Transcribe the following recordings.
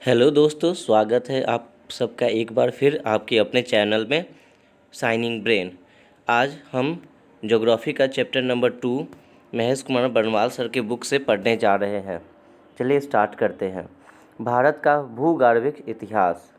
Hello दोस्तों, स्वागत है आप सबका एक बार फिर आपके अपने चैनल में शाइनिंग ब्रेन। आज हम ज्योग्राफी का chapter number 2 Mahesh Kumar Barnwal sir के बुक से पढ़ने जा रहे हैं। चलिए स्टार्ट करते हैं। भारत का भूगर्भिक इतिहास।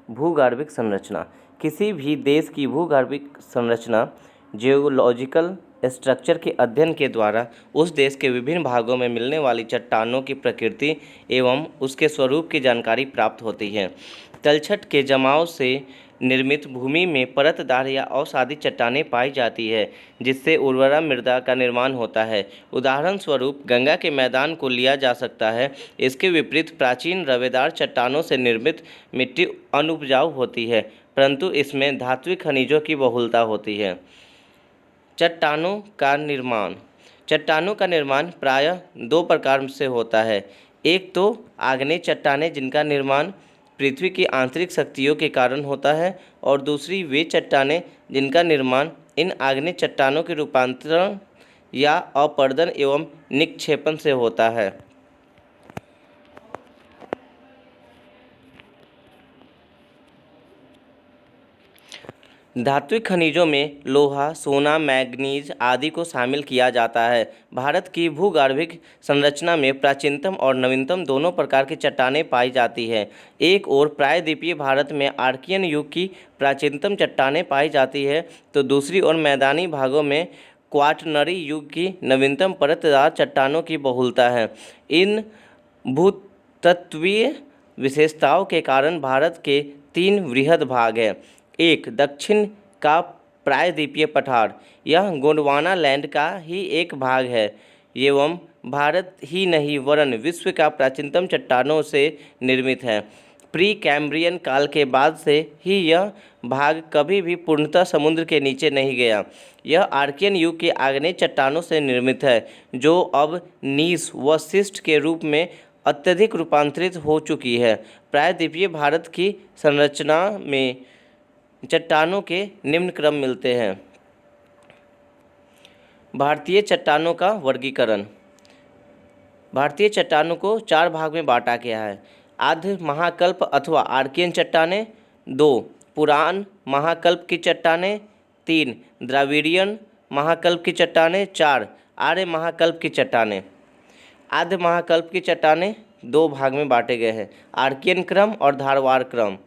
भूगर्भिक संरचना। किसी भी देश की भूगर्भिक संरचना जियोलॉजिकल स्ट्रक्चर के अध्ययन के द्वारा उस देश के विभिन्न भागों में मिलने वाली चट्टानों की प्रकृति एवं उसके स्वरूप की जानकारी प्राप्त होती है। तलछट के जमाव से निर्मित भूमि में परतदार या अवसादी चट्टानें पाई जाती है, जिससे उर्वरा मृदा का निर्माण होता है। उदाहरण स्वरूप गंगा के मैदान को लिया जा सकता है। इसके विपरीत प्राचीन रवेदार चट्टानों से निर्मित मिट्टी अनुपजाऊ होती है, परंतु इसमें धात्विक खनिजों की बहुलता होती है। चट्टानों का निर्माण। चट्टानों का निर्माण प्रायः दो प्रकार से होता है। एक तो आग्नेय चट्टानें, जिनका निर्माण पृथ्वी की आंतरिक शक्तियों के कारण होता है, और दूसरी वे चट्टानें जिनका निर्माण इन आग्नेय चट्टानों के रूपांतरण या अपरदन एवं निक्षेपण से होता है। धात्विक खनिजों में लोहा, सोना, मैग्नीज आदि को शामिल किया जाता है। भारत की भूगर्भिक संरचना में प्राचीनतम और नवीनतम दोनों प्रकार की चट्टानें पाई जाती हैं। एक ओर प्रायद्वीपीय भारत में आर्कियन युग की प्राचीनतम चट्टानें पाई जाती है, तो दूसरी ओर मैदानी भागों में क्वाटरनरी युग की नवीनतम परतदार चट्टानों की बहुलता है। इन भूतत्वीय विशेषताओं के कारण भारत के तीन वृहद भाग हैं। एक, दक्षिण का प्रायद्वीपीय पठार, यह गोंडवाना लैंड का ही एक भाग है एवं भारत ही नहीं वरन विश्व का प्राचीनतम चट्टानों से निर्मित है। प्री कैम्ब्रियन काल के बाद से ही यह भाग कभी भी पूर्णतः समुद्र के नीचे नहीं गया। यह आर्कियन युग के आग्नेय चट्टानों से निर्मित है, जो अब नीस व शिस्ट के रूप में अत्यधिक रूपांतरित हो चुकी है। प्रायद्वीपीय भारत की संरचना में चट्टानों के निम्न क्रम मिलते हैं। भारतीय चट्टानों का वर्गीकरण। भारतीय चट्टानों को चार भाग में बांटा गया है। आद्य महाकल्प अथवा आर्कियन चट्टानें, 2 पुरान महाकल्प की चट्टानें, 3 द्राविडियन महाकल्प की चट्टानें, 4 आर्य महाकल्प की चट्टानें। आद्य महाकल्प की चट्टानें दो भाग में बांटे गए हैं, आर्कियन क्रम और धारवाड़ क्रम।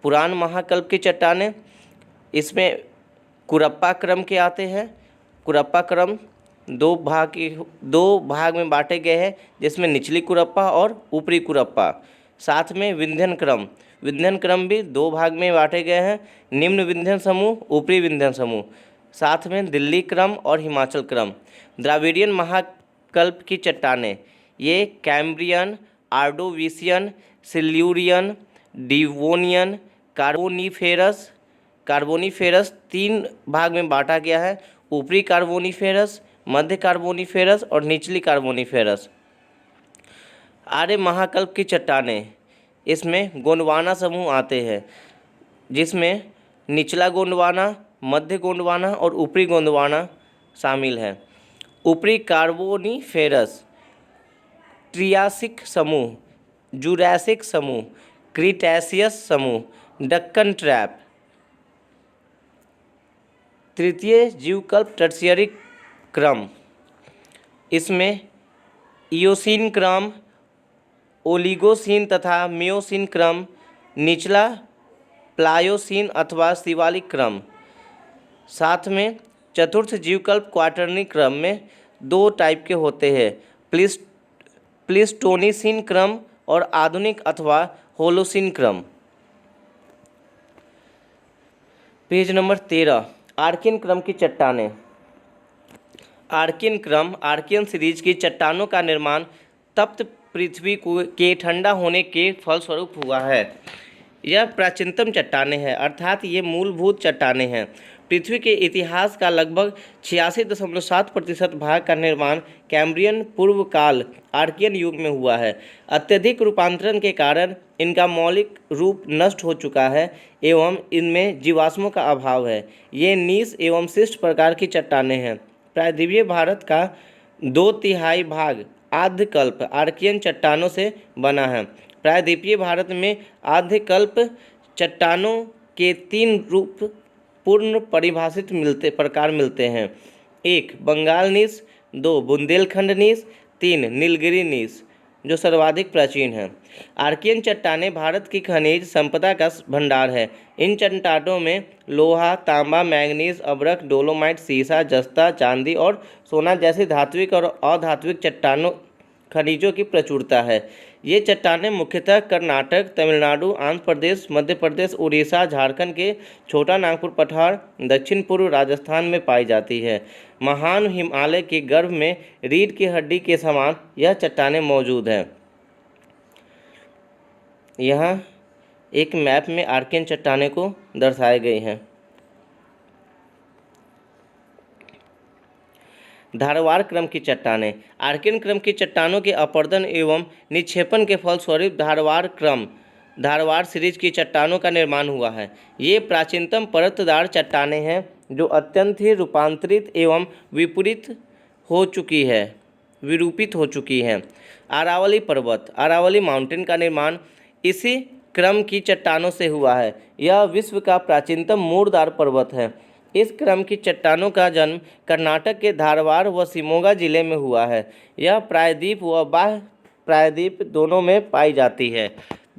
पुरान महाकल्प की चट्टानें, इसमें कुरप्पा क्रम के आते हैं। कुरप्पा क्रम दो भाग में बांटे गए हैं, जिसमें निचली कुरप्पा और ऊपरी कुरप्पा। साथ में विंध्यन क्रम भी दो भाग में बांटे गए हैं, निम्न विंध्यन समूह, ऊपरी विंध्यन समूह। साथ में दिल्ली क्रम और हिमाचल क्रम। द्राविडियन महाकल्प की चट्टानें, ये कैम्ब्रियन, आर्डोविशियन, सिल्यूरियन, डिवोनियन, कार्बोनीफेरस तीन भाग में बांटा गया है, ऊपरी कार्बोनीफेरस, मध्य कार्बोनीफेरस और निचली कार्बोनीफेरस। आर्य महाकल्प की चट्टानें, इसमें गोंडवाना समूह आते हैं, जिसमें निचला गोंडवाना, मध्य गोंडवाना और ऊपरी गोंडवाना शामिल है। ऊपरी कार्बोनीफेरस ट्रियासिक समूह, जुरैसिक समूह, क्रीटैसियस समूह, डक्कन ट्रैप। तृतीय जीवकल्प टर्शियरी क्रम, इसमें इयोसीन क्रम, ओलिगोसीन तथा मियोसीन क्रम, निचला प्लायोसीन अथवा शिवालिक क्रम। साथ में चतुर्थ जीवकल्प क्वाटरनी क्रम में दो टाइप के होते हैं, प्लीस्टोनीसीन क्रम और आधुनिक अथवा होलोसीन क्रम। पेज नंबर 13, आर्कियन क्रम की चट्टानें। आर्कियन क्रम, आर्कियन सीरीज की चट्टानों का निर्माण तप्त पृथ्वी के ठंडा होने के फलस्वरूप हुआ है। यह प्राचीनतम चट्टानें हैं, अर्थात ये मूलभूत चट्टानें हैं। पृथ्वी के इतिहास का लगभग 86.7% भाग का निर्माण कैम्ब्रियन पूर्व काल आर्कियन युग में हुआ है। अत्यधिक रूपांतरण के कारण इनका मौलिक रूप नष्ट हो चुका है एवं इनमें जीवाश्मों का अभाव है। ये नीस एवं शिष्ट प्रकार की चट्टानें हैं। प्रायद्वीपीय भारत का 2/3 भाग आर्द्रकल्प आर्कियन चट्टानों से बना है। प्रायद्वीपीय भारत में आर्द्रकल्प चट्टानों के 3 रूप पूर्ण परिभाषित प्रकार मिलते हैं। 1 बंगाल नीस, 2 बुंदेलखंड नीस, 3 नीलगिरी नीस, जो सर्वाधिक प्राचीन है। आर्कियन चट्टानें भारत की खनिज संपदा का भंडार है। इन चट्टानों में लोहा, तांबा, मैंगनीज, अभ्रक, डोलोमाइट, सीसा, जस्ता, चांदी और सोना जैसी धात्विक और अधात्विक चट्टानों खनिजों की प्रचुरता है। ये चट्टानें मुख्यतः कर्नाटक, तमिलनाडु, आंध्र प्रदेश, मध्य प्रदेश, उड़ीसा, झारखंड के छोटा नागपुर पठार, दक्षिण पूर्व राजस्थान में पाई जाती है। महान हिमालय के गर्भ में रीढ़ की हड्डी के समान यह चट्टानें मौजूद हैं। यहाँ एक मैप में आर्कियन चट्टानें को दर्शाए गए हैं। धारवाड़ क्रम की चट्टानें। आर्कियन क्रम की चट्टानों के अपरदन एवं निक्षेपण के फलस्वरूप धारवाड़ सीरीज की चट्टानों का निर्माण हुआ है। ये प्राचीनतम परतदार चट्टानें हैं जो अत्यंत ही रूपांतरित एवं विरूपित हो चुकी है। अरावली पर्वत अरावली माउंटेन का निर्माण इसी क्रम की चट्टानों से हुआ है। यह विश्व का प्राचीनतम मूरदार पर्वत है। इस क्रम की चट्टानों का जन्म कर्नाटक के धारवाड़ व शिमोगा जिले में हुआ है। यह प्रायद्वीप व बाह्य प्रायद्वीप दोनों में पाई जाती है।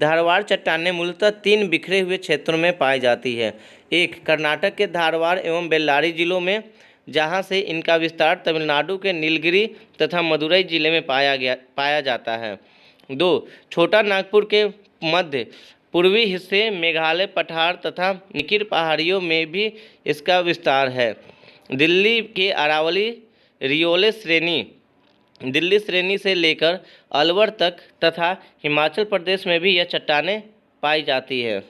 धारवाड़ चट्टानें मूलतः 3 बिखरे हुए क्षेत्रों में पाई जाती है। 1 कर्नाटक के धारवाड़ एवं बेल्लारी जिलों में, जहां से इनका विस्तार तमिलनाडु के नीलगिरी तथा मदुरई जिले में पाया जाता है। 2 छोटा नागपुर के मध्य पूर्वी हिस्से, मेघालय पठार तथा निकिर पहाड़ियों में भी इसका विस्तार है। दिल्ली के अरावली रियोले श्रेणी, दिल्ली श्रेणी से लेकर अलवर तक तथा हिमाचल प्रदेश में भी यह चट्टानें पाई जाती है।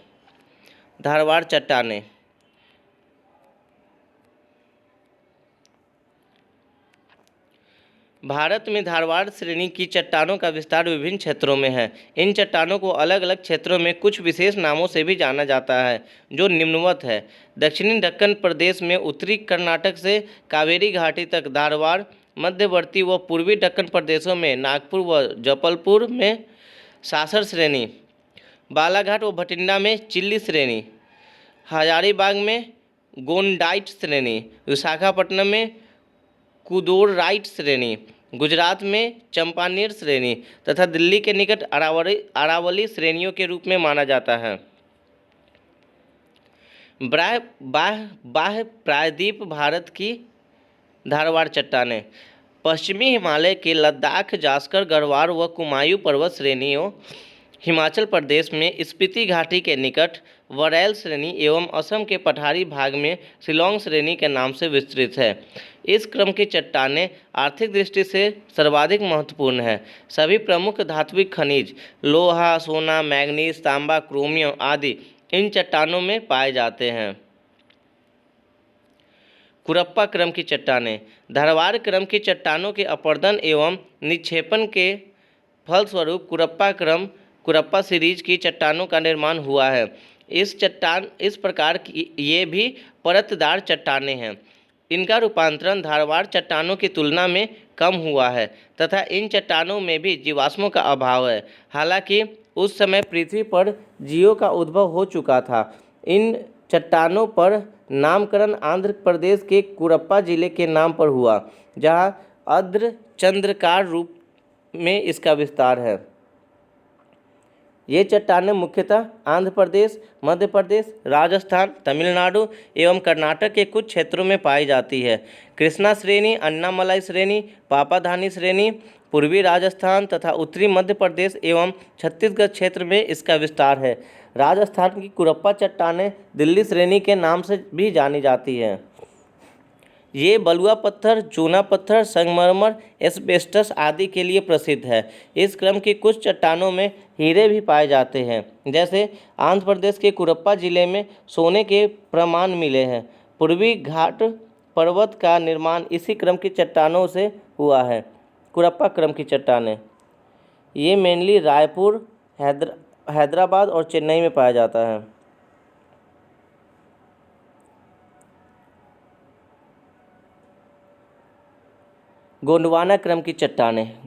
धारवाड़ चट्टानें। भारत में धारवाड़ श्रेणी की चट्टानों का विस्तार विभिन्न क्षेत्रों में है। इन चट्टानों को अलग अलग क्षेत्रों में कुछ विशेष नामों से भी जाना जाता है, जो निम्नवत है। दक्षिणी दक्कन प्रदेश में उत्तरी कर्नाटक से कावेरी घाटी तक धारवाड़, मध्यवर्ती व पूर्वी दक्कन प्रदेशों में नागपुर व जबलपुर में सासर श्रेणी, बालाघाट व भटिंडा में चिल्ली श्रेणी, हजारीबाग में गोंडाइट श्रेणी, विशाखापट्टनम में कुदोराइट श्रेणी, गुजरात में चंपानेर श्रेणी तथा दिल्ली के निकट अरावली श्रेणियों के रूप में माना जाता है। बाह्य प्रायद्वीप भारत की धारवाड़ चट्टानें। पश्चिमी हिमालय के लद्दाख, जास्कर, गढ़वाल व कुमायूं पर्वत श्रेणियों, हिमाचल प्रदेश में स्पीति घाटी के निकट वरैल श्रेणी एवं असम के पठारी भाग में शिलोंग श्रेणी के नाम से विस्तृत है। इस क्रम की चट्टानें आर्थिक दृष्टि से सर्वाधिक महत्वपूर्ण है। सभी प्रमुख धात्विक खनिज लोहा, सोना, मैंगनीज, तांबा, क्रोमियम आदि इन चट्टानों में पाए जाते हैं। कुरप्पा क्रम की चट्टानें। धारवाड़ क्रम की चट्टानों के अपरदन एवं निक्षेपण के फलस्वरूप कुरप्पा सीरीज की चट्टानों का निर्माण हुआ है। इस प्रकार की ये भी परतदार चट्टानें हैं। इनका रूपांतरण धारवाड़ चट्टानों की तुलना में कम हुआ है तथा इन चट्टानों में भी जीवाश्मों का अभाव है। हालांकि उस समय पृथ्वी पर जीवों का उद्भव हो चुका था। इन चट्टानों पर नामकरण आंध्र प्रदेश के कुरप्पा जिले के नाम पर हुआ, जहां अर्धचंद्राकार रूप में इसका विस्तार है। ये चट्टानें मुख्यतः आंध्र प्रदेश, मध्य प्रदेश, राजस्थान, तमिलनाडु एवं कर्नाटक के कुछ क्षेत्रों में पाई जाती है। कृष्णा श्रेणी, अन्नामलाई श्रेणी, पापाधानी श्रेणी, पूर्वी राजस्थान तथा उत्तरी मध्य प्रदेश एवं छत्तीसगढ़ क्षेत्र में इसका विस्तार है। राजस्थान की कुरप्पा चट्टानें दिल्ली श्रेणी के नाम से भी जानी जाती हैं। ये बलुआ पत्थर, चूना पत्थर, संगमरमर, एस्बेस्टस आदि के लिए प्रसिद्ध है। इस क्रम की कुछ चट्टानों में हीरे भी पाए जाते हैं। जैसे आंध्र प्रदेश के कुरप्पा जिले में सोने के प्रमाण मिले हैं। पूर्वी घाट पर्वत का निर्माण इसी क्रम की चट्टानों से हुआ है। कुरप्पा क्रम की चट्टानें ये मेनली रायपुर, हैदराबाद और चेन्नई में पाया जाता है। गोंडवाना क्रम की चट्टानें।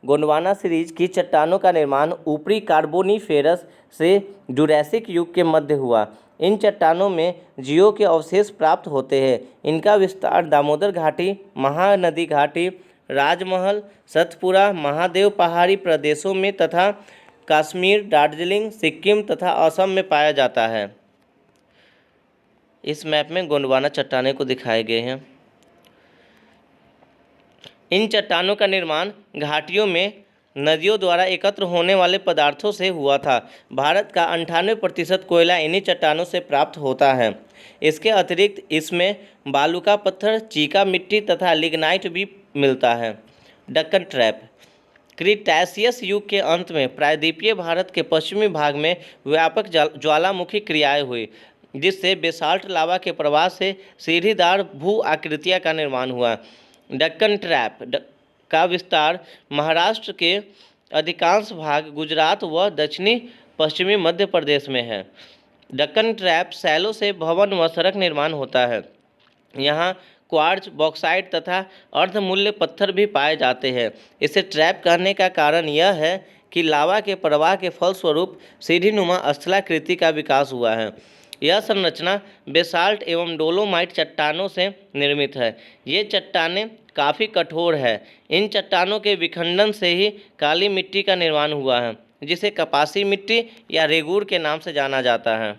गोंडवाना सीरीज की चट्टानों का निर्माण ऊपरी कार्बोनिफेरस से जुरैसिक युग के मध्य हुआ। इन चट्टानों में जीओ के अवशेष प्राप्त होते हैं। इनका विस्तार दामोदर घाटी, महानदी घाटी, राजमहल, सतपुरा, महादेव पहाड़ी प्रदेशों में तथा कश्मीर, दार्जिलिंग, सिक्किम तथा असम में पाया जाता है। इस मैप में गोंडवाना चट्टानें को दिखाए गए हैं। इन चट्टानों का निर्माण घाटियों में नदियों द्वारा एकत्र होने वाले पदार्थों से हुआ था। भारत का 98% कोयला इन्हीं चट्टानों से प्राप्त होता है। इसके अतिरिक्त इसमें बालू का पत्थर, चीका मिट्टी तथा लिग्नाइट भी मिलता है। डक्कन ट्रैप। क्रीटैशियस युग के अंत में प्रायद्वीपीय भारत के पश्चिमी भाग में व्यापक ज्वालामुखी क्रियाएं हुई, जिससे बेसाल्ट लावा के प्रवाह से सीढ़ीदार भू आकृतियाँ का निर्माण हुआ। डक्कन ट्रैप का विस्तार महाराष्ट्र के अधिकांश भाग, गुजरात व दक्षिणी पश्चिमी मध्य प्रदेश में है। डक्कन ट्रैप शैलों से भवन व सड़क निर्माण होता है। यहाँ क्वार्ट्ज, बॉक्साइट तथा अर्धमूल्य पत्थर भी पाए जाते हैं। इसे ट्रैप कहने का कारण यह है कि लावा के प्रवाह के फलस्वरूप सीढ़ीनुमा स्थलाकृति का विकास हुआ है। यह संरचना बेसाल्ट एवं डोलोमाइट चट्टानों से निर्मित है। ये चट्टानें काफ़ी कठोर है। इन चट्टानों के विखंडन से ही काली मिट्टी का निर्माण हुआ है, जिसे कपासी मिट्टी या रेगूर के नाम से जाना जाता है।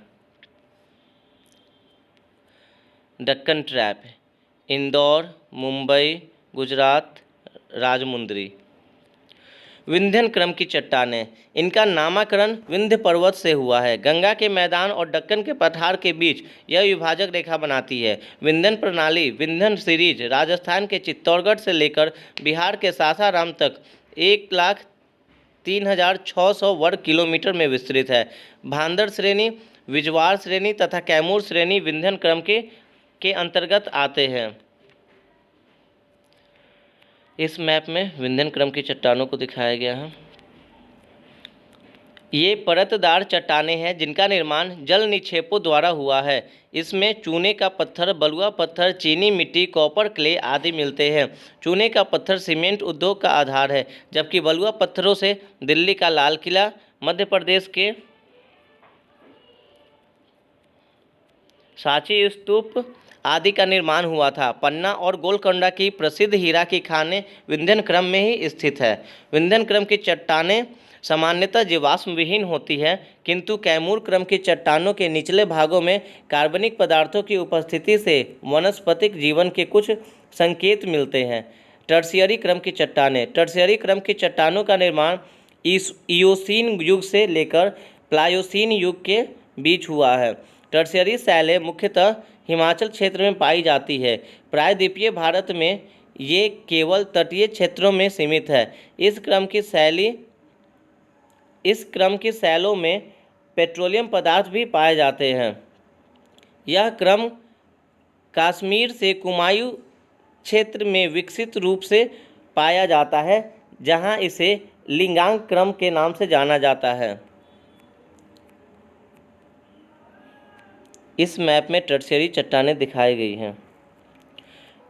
डक्कन ट्रैप इंदौर, मुंबई, गुजरात, राजमुंदरी। विंध्यन क्रम की चट्टानें। इनका नामकरण विंध्य पर्वत से हुआ है। गंगा के मैदान और दक्कन के पठार के बीच यह विभाजक रेखा बनाती है। विंध्यन प्रणाली विंध्यन सीरीज राजस्थान के चित्तौड़गढ़ से लेकर बिहार के सासाराम तक 1,03,600 वर्ग किलोमीटर में विस्तृत है। भांदर श्रेणी, विजवार श्रेणी तथा कैमूर श्रेणी विंध्यन क्रम के अंतर्गत आते हैं। इस मैप में विंध्यन क्रम की चट्टानों को दिखाया गया है। ये परतदार चट्टानें हैं जिनका निर्माण जल निक्षेपों द्वारा हुआ है। इसमें चूने का पत्थर, बलुआ पत्थर, चीनी मिट्टी, कॉपर क्ले आदि मिलते हैं। चूने का पत्थर सीमेंट उद्योग का आधार है, जबकि बलुआ पत्थरों से दिल्ली का लाल किला, मध्य प्रदेश के सांची स्तूप आदि का निर्माण हुआ था। पन्ना और गोलकोंडा की प्रसिद्ध हीरा की खानें विंध्यन क्रम में ही स्थित है। विंध्यन क्रम की चट्टानें सामान्यतः जीवाश्म विहीन होती है, किंतु कैमूर क्रम की चट्टानों के निचले भागों में कार्बनिक पदार्थों की उपस्थिति से वनस्पतिक जीवन के कुछ संकेत मिलते हैं। टर्शियरी क्रम की चट्टानें। टर्शियरी क्रम की चट्टानों का निर्माण इयोसीन युग से लेकर प्लायोसीन युग के बीच हुआ है। टर्शियरी शैलें मुख्यतः हिमाचल क्षेत्र में पाई जाती है। प्रायद्वीपीय भारत में ये केवल तटीय क्षेत्रों में सीमित है। इस क्रम की शैलों में पेट्रोलियम पदार्थ भी पाए जाते हैं। यह क्रम कश्मीर से कुमायूं क्षेत्र में विकसित रूप से पाया जाता है, जहां इसे लिंगांग क्रम के नाम से जाना जाता है। इस मैप में टर्शियरी चट्टानें दिखाई गई हैं।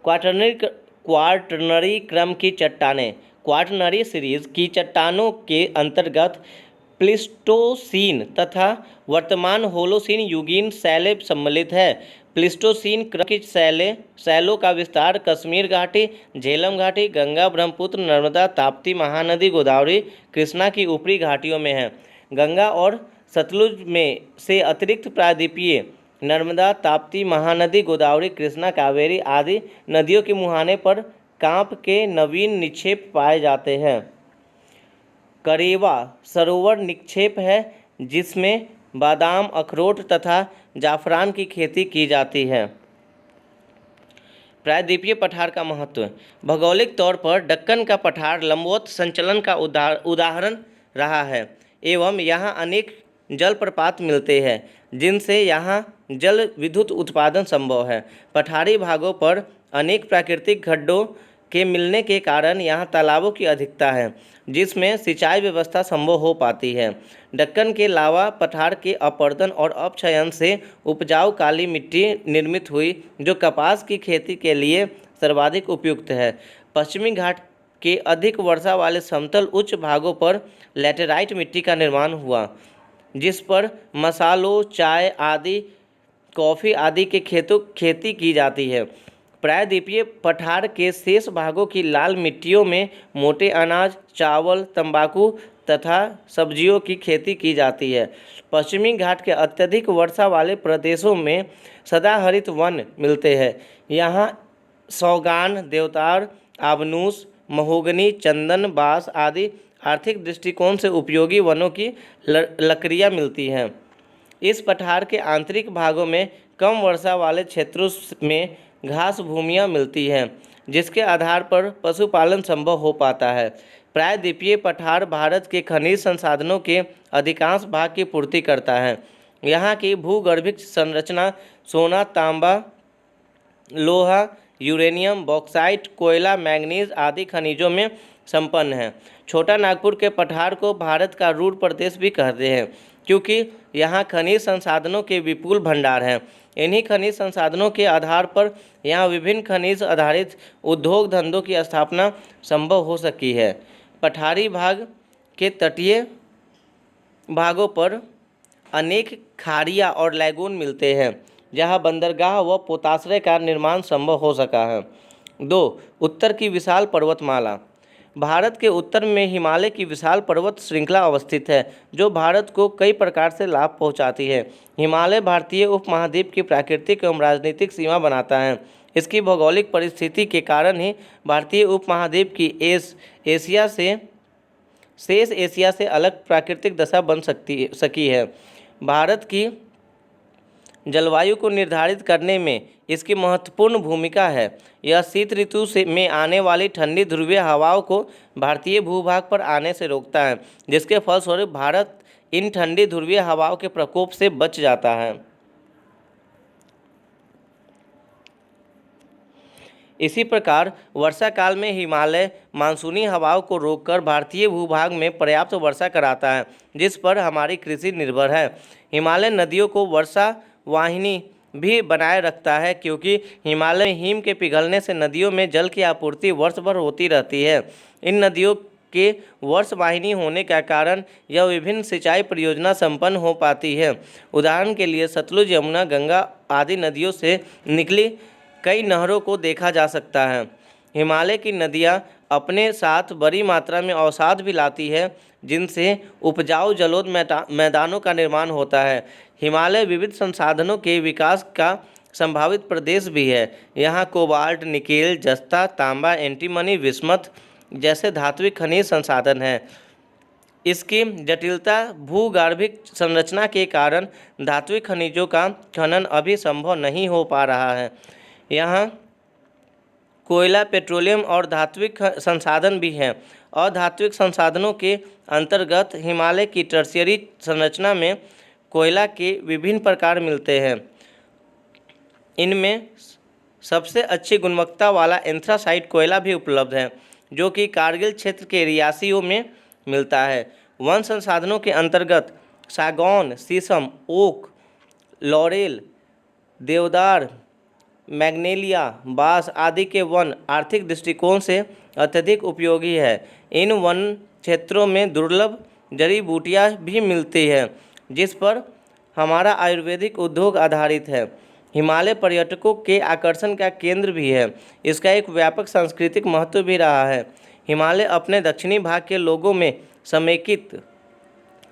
क्वार्टरनरी क्रम की चट्टानें। क्वार्टरनरी सीरीज की चट्टानों के अंतर्गत प्लीस्टोसीन तथा वर्तमान होलोसीन युगीन शैलें सम्मिलित है। प्लीस्टोसीन क्रम की शैलों का विस्तार कश्मीर घाटी, झेलम घाटी, गंगा, ब्रह्मपुत्र, नर्मदा, ताप्ती, महानदी, गोदावरी, कृष्णा की ऊपरी घाटियों में है। गंगा और सतलुज में से अतिरिक्त प्रायद्वीपीय नर्मदा, ताप्ती, महानदी, गोदावरी, कृष्णा, कावेरी आदि नदियों के मुहाने पर कांप के नवीन निक्षेप पाए जाते हैं। करेवा सरोवर निक्षेप है, जिसमें बादाम, अखरोट तथा जाफरान की खेती की जाती है। प्रायद्वीपीय पठार का महत्व। भौगोलिक तौर पर दक्कन का पठार लंबवत संचलन का उदाहरण रहा है एवं यहाँ अनेक जलप्रपात मिलते हैं, जिनसे यहाँ जल विद्युत उत्पादन संभव है। पठारी भागों पर अनेक प्राकृतिक गड्ढों के मिलने के कारण यहाँ तालाबों की अधिकता है, जिसमें सिंचाई व्यवस्था संभव हो पाती है। दक्कन के लावा पठार के अपरदन और अपक्षयन से उपजाऊ काली मिट्टी निर्मित हुई, जो कपास की खेती के लिए सर्वाधिक उपयुक्त है। पश्चिमी घाट के अधिक वर्षा वाले समतल उच्च भागों पर लैटेराइट मिट्टी का निर्माण हुआ, जिस पर मसालों, चाय आदि, कॉफ़ी आदि के खेती की जाती है। प्रायद्वीपीय पठार के शेष भागों की लाल मिट्टियों में मोटे अनाज, चावल, तंबाकू तथा सब्जियों की खेती की जाती है। पश्चिमी घाट के अत्यधिक वर्षा वाले प्रदेशों में सदाहरित वन मिलते हैं। यहाँ सौगान, देवदार, आबनूस, महोगनी, चंदन, बांस आदि आर्थिक दृष्टिकोण से उपयोगी वनों की लकड़ियाँ मिलती हैं। इस पठार के आंतरिक भागों में कम वर्षा वाले क्षेत्रों में घास भूमियाँ मिलती हैं, जिसके आधार पर पशुपालन संभव हो पाता है। प्रायद्वीपीय पठार भारत के खनिज संसाधनों के अधिकांश भाग की पूर्ति करता है। यहाँ की भूगर्भिक संरचना सोना, तांबा, लोहा, यूरेनियम, बॉक्साइट, कोयला, मैंगनीज आदि खनिजों में संपन्न है। छोटा नागपुर के पठार को भारत का रूर प्रदेश भी कहते हैं, क्योंकि यहाँ खनिज संसाधनों के विपुल भंडार हैं। इन्हीं खनिज संसाधनों के आधार पर यहाँ विभिन्न खनिज आधारित उद्योग धंधों की स्थापना संभव हो सकी है। पठारी भाग के तटीय भागों पर अनेक खाड़ियाँ और लैगून मिलते हैं, जहाँ बंदरगाह व पोताश्रय का निर्माण संभव हो सका है। 2. उत्तर की विशाल पर्वतमाला। भारत के उत्तर में हिमालय की विशाल पर्वत श्रृंखला अवस्थित है, जो भारत को कई प्रकार से लाभ पहुंचाती है। हिमालय भारतीय उपमहाद्वीप की प्राकृतिक एवं राजनीतिक सीमा बनाता है। इसकी भौगोलिक परिस्थिति के कारण ही भारतीय उपमहाद्वीप की शेष एशिया से अलग प्राकृतिक दशा बन सकी है। भारत की जलवायु को निर्धारित करने में इसकी महत्वपूर्ण भूमिका है। यह शीत ऋतु में आने वाली ठंडी ध्रुवीय हवाओं को भारतीय भूभाग पर आने से रोकता है, जिसके फलस्वरूप भारत इन ठंडी ध्रुवीय हवाओं के प्रकोप से बच जाता है। इसी प्रकार वर्षा काल में हिमालय मानसूनी हवाओं को रोककर भारतीय भूभाग में पर्याप्त वर्षा कराता है, जिस पर हमारी कृषि निर्भर है। हिमालय नदियों को वर्षा वाहिनी भी बनाए रखता है, क्योंकि हिमालय में हिम के पिघलने से नदियों में जल की आपूर्ति वर्ष भर होती रहती है। इन नदियों के वर्ष वाहिनी होने का कारण यह विभिन्न सिंचाई परियोजना संपन्न हो पाती है। उदाहरण के लिए सतलुज, यमुना, गंगा आदि नदियों से निकली कई नहरों को देखा जा सकता है। हिमालय की नदियाँ अपने साथ बड़ी मात्रा में अवसाद भी लाती है, जिनसे उपजाऊ जलोढ़ मैदानों का निर्माण होता है। हिमालय विविध संसाधनों के विकास का संभावित प्रदेश भी है। यहाँ कोबाल्ट, निकेल, जस्ता, तांबा, एंटीमनी, विस्मत जैसे धात्विक खनिज संसाधन हैं। इसकी जटिलता भूगर्भिक संरचना के कारण धात्विक खनिजों का खनन अभी संभव नहीं हो पा रहा है। यहाँ कोयला, पेट्रोलियम और धात्विक संसाधन भी हैं। अधात्विक संसाधनों के अंतर्गत हिमालय की टर्शियरी संरचना में कोयला के विभिन्न प्रकार मिलते हैं। इनमें सबसे अच्छी गुणवत्ता वाला एंथ्रासाइट कोयला भी उपलब्ध है, जो कि कारगिल क्षेत्र के रियासियों में मिलता है। वन संसाधनों के अंतर्गत सागौन, शीशम, ओक, लॉरेल, देवदार, मैग्नेलिया, बांस आदि के वन आर्थिक दृष्टिकोण से अत्यधिक उपयोगी है। इन वन क्षेत्रों में दुर्लभ जड़ी बूटियाँ भी मिलती हैं, जिस पर हमारा आयुर्वेदिक उद्योग आधारित है। हिमालय पर्यटकों के आकर्षण का केंद्र भी है। इसका एक व्यापक सांस्कृतिक महत्व भी रहा है। हिमालय अपने दक्षिणी भाग के लोगों में समेकित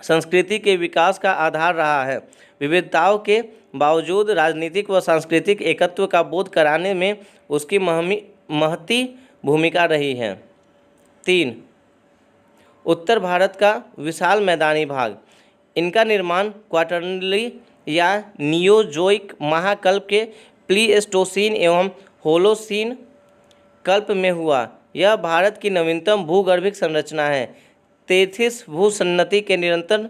संस्कृति के विकास का आधार रहा है। विविधताओं के बावजूद राजनीतिक व सांस्कृतिक एकत्व का बोध कराने में उसकी महती भूमिका रही है। 3. उत्तर भारत का विशाल मैदानी भाग। इनका निर्माण क्वाटरनरी या नियोजोइक महाकल्प के प्लीस्टोसीन एवं होलोसीन कल्प में हुआ। यह भारत की नवीनतम भूगर्भिक संरचना है। तेथिस भूसन्नति के निरंतर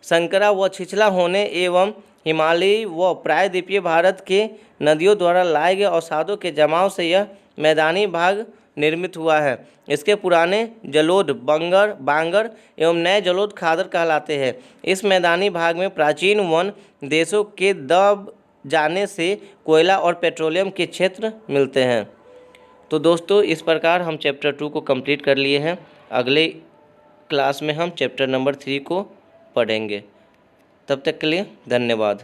संकरा व छिछला होने एवं हिमालयी व प्रायद्वीपीय भारत के नदियों द्वारा लाए गए अवसादों के जमाव से यह मैदानी भाग निर्मित हुआ है। इसके पुराने जलोढ़ बांगर एवं नए जलोढ़ खादर कहलाते हैं। इस मैदानी भाग में प्राचीन वन देशों के दब जाने से कोयला और पेट्रोलियम के क्षेत्र मिलते हैं। तो दोस्तों इस प्रकार हम चैप्टर 2 को कंप्लीट कर लिए हैं। अगले क्लास में हम चैप्टर नंबर 3 को पढ़ेंगे। तब तक के लिए धन्यवाद।